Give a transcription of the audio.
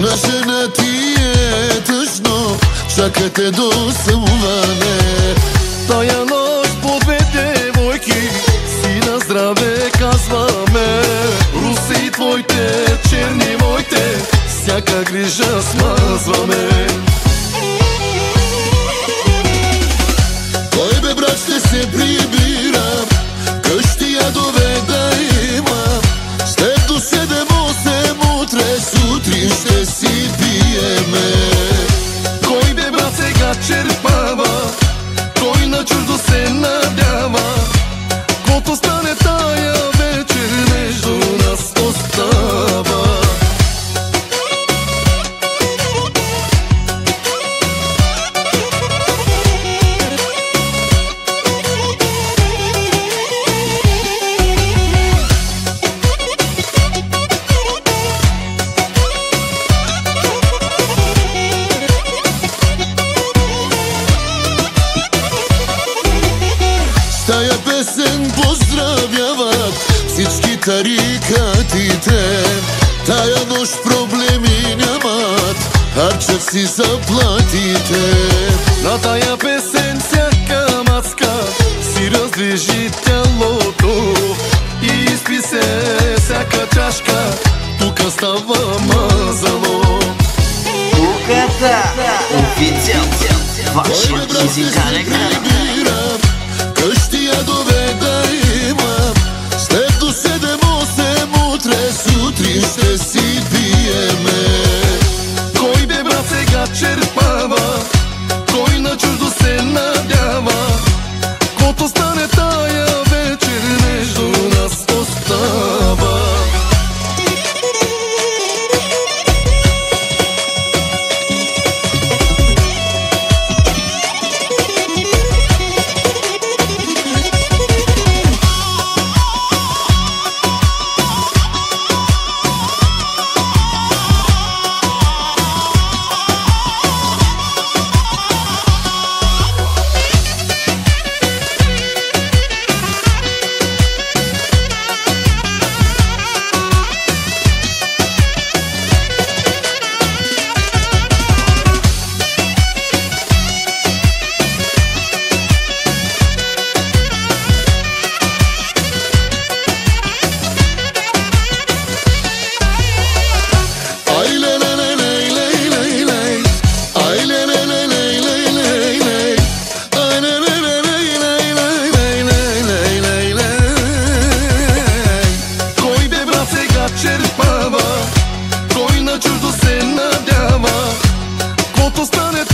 Na žena ti je tъжно, чакате до съмване. Тая нощ по две девойки си на здраве казваме. Русе и твоите черни моите, всяка грижа смазваме. Кой бе брат ще се прибира, къщи ядове да има. С теб до 7-8 утре сутрин ще си пиеме. Кой бе брат сега черпава, кой на чуждо се надява. Кото стане тая вечер между нас остава. Тая песен поздравяват всички тарикатите. Тая нощ проблеми нямат, харчат си заплатите. На тая песен всяка мацка си раздвижи тялото и изпи се всяка чашка, тука става мазало. Куката, официал, вашият музикален канал. Къщи ядове да има, с теб до 7-8 утре сутрин ще си пиеме. Кой бе брат сега черпава, кой на чуждо се надява. Кото стане тая вечер между нас остава. Черпава, кой на чуждо се надява. Кото стане